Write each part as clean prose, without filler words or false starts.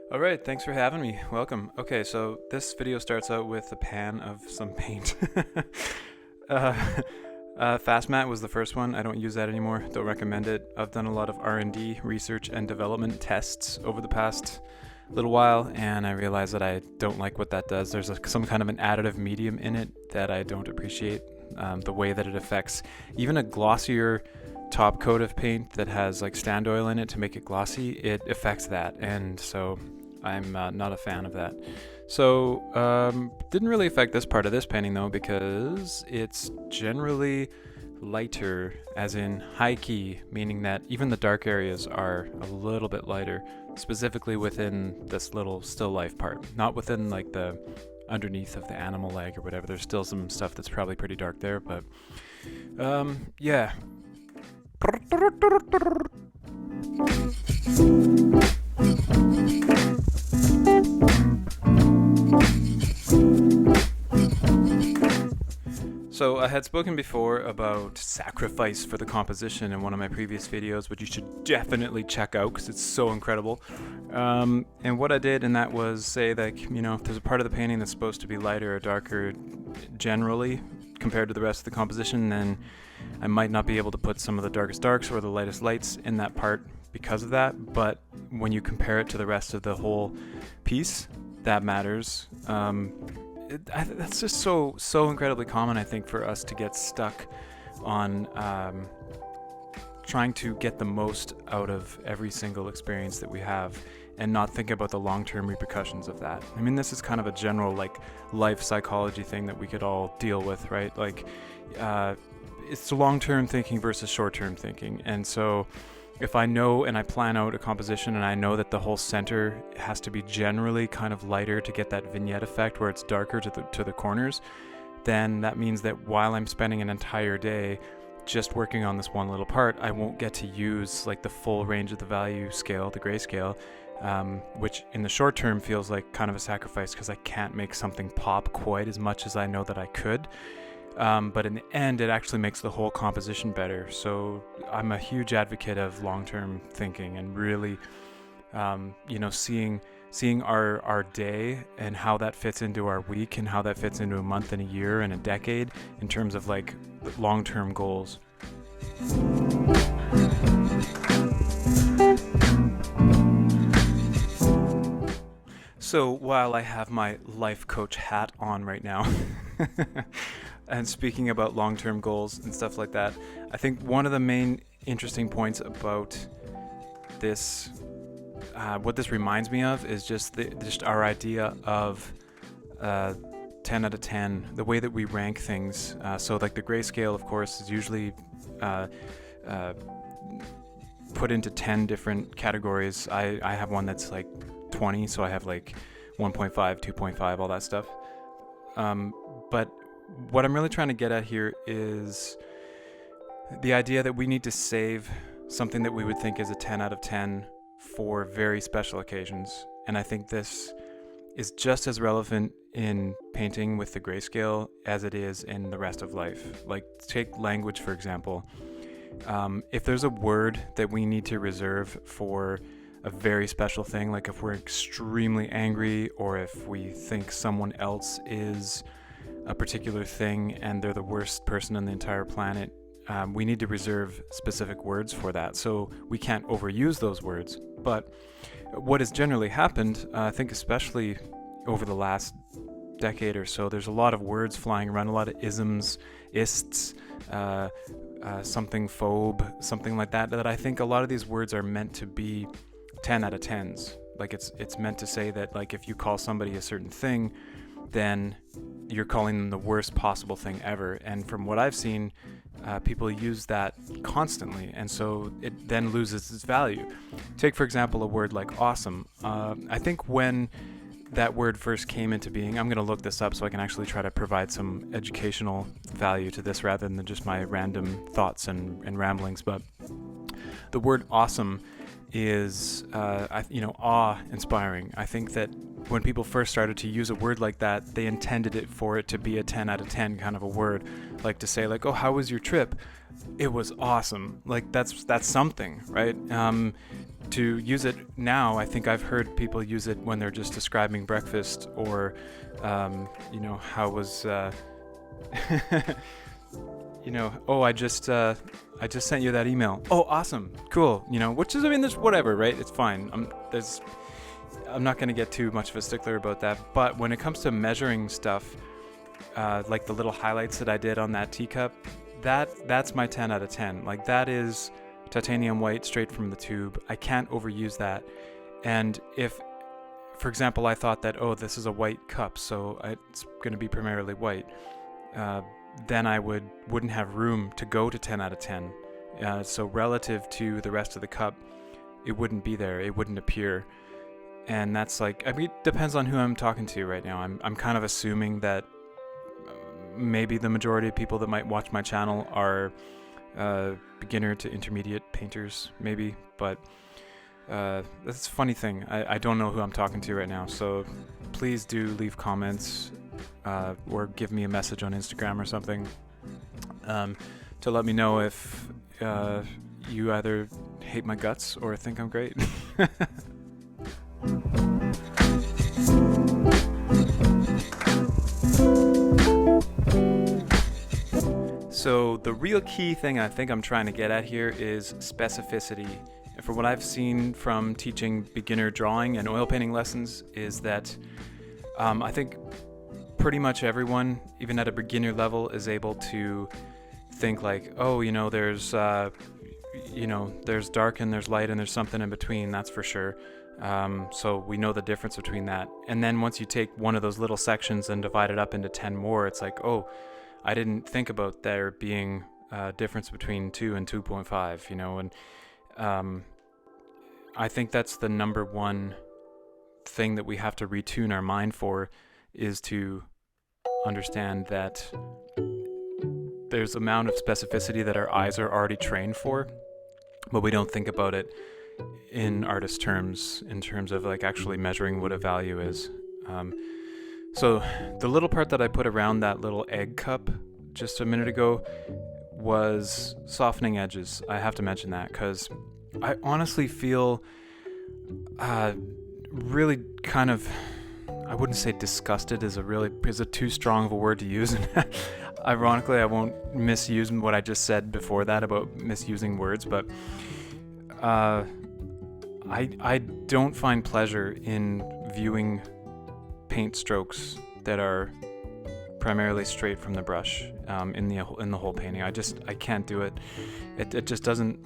All right, thanks for having me. Welcome. Okay, so this video starts out with a pan of some paint. uh, Fast Matte was the first one. I don't use that anymore. Don't recommend it. I've done a lot of R&D, research and development tests over the past little while, and I realized that I don't like what that does. There's some kind of an additive medium in it that I don't appreciate. The way that it affects even a glossier top coat of paint that has like stand oil in it to make it glossy, it affects that, and so I'm not a fan of that. So didn't really affect this part of this painting though, because it's generally lighter, as in high key, meaning that even the dark areas are a little bit lighter, specifically within this little still life part, not within like the underneath of the animal leg or whatever. There's still some stuff that's probably pretty dark there, but yeah. So I had spoken before about sacrifice for the composition in one of my previous videos, which you should definitely check out because it's so incredible. And what I did in that was say that, if there's a part of the painting that's supposed to be lighter or darker generally compared to the rest of the composition, then I might not be able to put some of the darkest darks or the lightest lights in that part because of that. But when you compare it to the rest of the whole piece, that matters. That's just so incredibly common, I think, for us to get stuck on trying to get the most out of every single experience that we have and not think about the long-term repercussions of that. I mean, this is kind of a general life psychology thing that we could all deal with, right? It's long-term thinking versus short-term thinking. And so if I know and I plan out a composition and I know that the whole center has to be generally kind of lighter to get that vignette effect where it's darker to the corners, then that means that while I'm spending an entire day just working on this one little part, I won't get to use like the full range of the value scale, the grayscale, which in the short term feels like kind of a sacrifice because I can't make something pop quite as much as I know that I could. But in the end, it actually makes the whole composition better. So I'm a huge advocate of long-term thinking and really, seeing our day and how that fits into our week and how that fits into a month and a year and a decade in terms of like long-term goals. So while I have my life coach hat on right now, and speaking about long-term goals and stuff like that, I think one of the main interesting points about this, what this reminds me of, is just our idea of 10 out of 10, the way that we rank things. So like the grayscale, of course, is usually put into 10 different categories. I have one that's like 20, so I have like 1.5, 2.5, all that stuff. But what I'm really trying to get at here is the idea that we need to save something that we would think is a 10 out of 10 for very special occasions. And I think this is just as relevant in painting with the grayscale as it is in the rest of life. Like, take language, for example. If there's a word that we need to reserve for a very special thing, like if we're extremely angry or if we think someone else is a particular thing and they're the worst person on the entire planet, we need to reserve specific words for that. So we can't overuse those words. But what has generally happened, I think especially over the last decade or so, there's a lot of words flying around, a lot of isms, ists, something phobe, something like that, that I think a lot of these words are meant to be 10 out of 10s. Like it's meant to say that like if you call somebody a certain thing, then you're calling them the worst possible thing ever. And from what I've seen, people use that constantly, and so it then loses its value. Take, for example, a word like awesome. I think when that word first came into being, I'm going to look this up so I can actually try to provide some educational value to this rather than just my random thoughts and ramblings, but the word awesome is awe-inspiring. I think that when people first started to use a word like that, they intended it for it to be a 10 out of 10 kind of a word, like to say like, oh, how was your trip? It was awesome. Like that's something, right? To use it now, I think I've heard people use it when they're just describing breakfast, or how was oh, I just sent you that email. Oh, awesome, cool. Which is, I mean, there's whatever, right? It's fine. I'm not going to get too much of a stickler about that. But when it comes to measuring stuff, like the little highlights that I did on that teacup, that's my 10 out of 10. Like, that is titanium white straight from the tube. I can't overuse that. And if, for example, I thought that, oh, this is a white cup, so it's going to be primarily white, then I wouldn't have room to go to 10 out of 10. So relative to the rest of the cup, it wouldn't be there. It wouldn't appear. And that's like, I mean, it depends on who I'm talking to right now. I'm kind of assuming that maybe the majority of people that might watch my channel are beginner to intermediate painters, maybe. But that's a funny thing. I don't know who I'm talking to right now. So please do leave comments or give me a message on Instagram or something to let me know if you either hate my guts or think I'm great. So the real key thing I think I'm trying to get at here is specificity. And from what I've seen from teaching beginner drawing and oil painting lessons is that I think pretty much everyone, even at a beginner level, is able to think like, oh, there's dark and there's light and there's something in between, that's for sure. So we know the difference between that. And then once you take one of those little sections and divide it up into 10 more, it's like, oh, I didn't think about there being a difference between 2 and 2.5, and I think that's the number one thing that we have to retune our mind for, is to understand that there's an amount of specificity that our eyes are already trained for, but we don't think about it in artist terms, in terms of like actually measuring what a value is. So the little part that I put around that little egg cup just a minute ago was softening edges. I have to mention that because I honestly feel really kind of, I wouldn't say disgusted is a too strong of a word to use. Ironically, I won't misuse what I just said before that about misusing words, but I don't find pleasure in viewing paint strokes that are primarily straight from the brush in the whole painting. I can't do it. It just doesn't.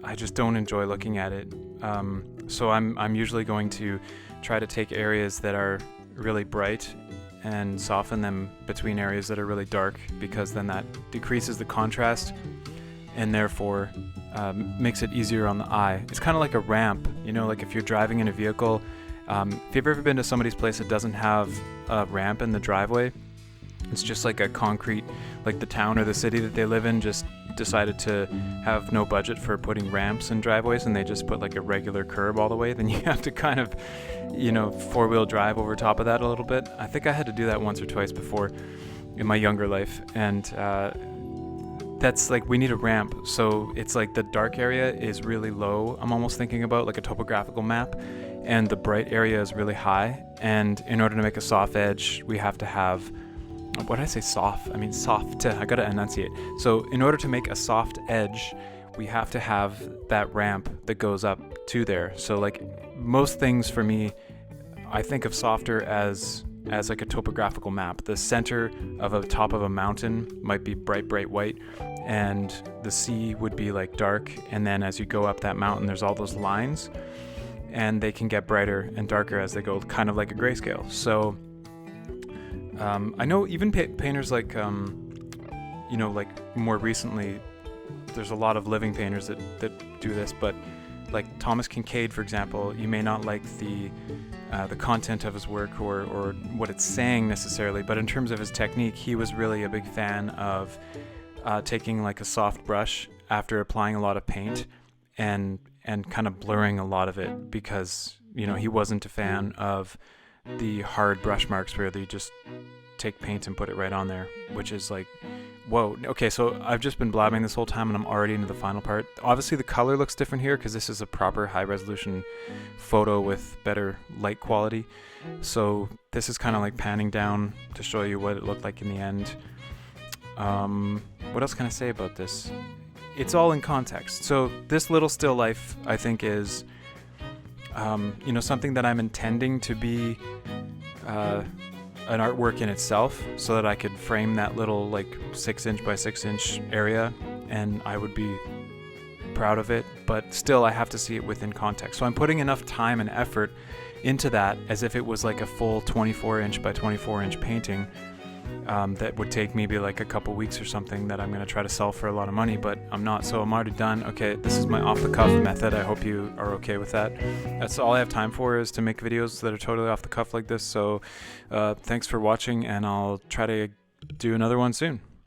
I just don't enjoy looking at it. So I'm usually going to try to take areas that are really bright and soften them between areas that are really dark, because then that decreases the contrast and therefore makes it easier on the eye. It's kind of like a ramp, like if you're driving in a vehicle. If you've ever been to somebody's place that doesn't have a ramp in the driveway, it's just like a concrete, like the town or the city that they live in just decided to have no budget for putting ramps in driveways, and they just put like a regular curb all the way. Then you have to kind of, four-wheel drive over top of that a little bit. I think I had to do that once or twice before in my younger life, and that's like, we need a ramp. So it's like the dark area is really low. I'm almost thinking about like a topographical map, and the bright area is really high. And in order to make a soft edge, we have to have, what did I say, soft? I mean soft. I gotta enunciate. So in order to make a soft edge, we have to have that ramp that goes up to there. So like most things for me, I think of softer as like a topographical map. The center of a top of a mountain might be bright white, and the sea would be like dark. And then as you go up that mountain, there's all those lines, and they can get brighter and darker as they go, kind of like a grayscale. So I know even painters like, like more recently, there's a lot of living painters that do this, but like Thomas Kincaid, for example, you may not like the content of his work or what it's saying necessarily, but in terms of his technique, he was really a big fan of taking like a soft brush after applying a lot of paint and and kind of blurring a lot of it because, you know, he wasn't a fan of the hard brush marks where they just take paint and put it right on there, which is like, whoa. Okay, so I've just been blabbing this whole time and I'm already into the final part. Obviously the color looks different here because this is a proper high resolution photo with better light quality. So this is kind of like panning down to show you what it looked like in the end. What else can I say about this? It's all in context. So this little still life, I think, is you know, something that I'm intending to be an artwork in itself, so that I could frame that little like 6" by 6" area and I would be proud of it, but still I have to see it within context. So I'm putting enough time and effort into that as if it was like a full 24" by 24" painting that would take maybe like a couple weeks or something that I'm going to try to sell for a lot of money, but I'm not, so I'm already done. Okay, this is my off-the-cuff method. I hope you are okay with that. That's all I have time for, is to make videos that are totally off the cuff like this. So thanks for watching, and I'll try to do another one soon.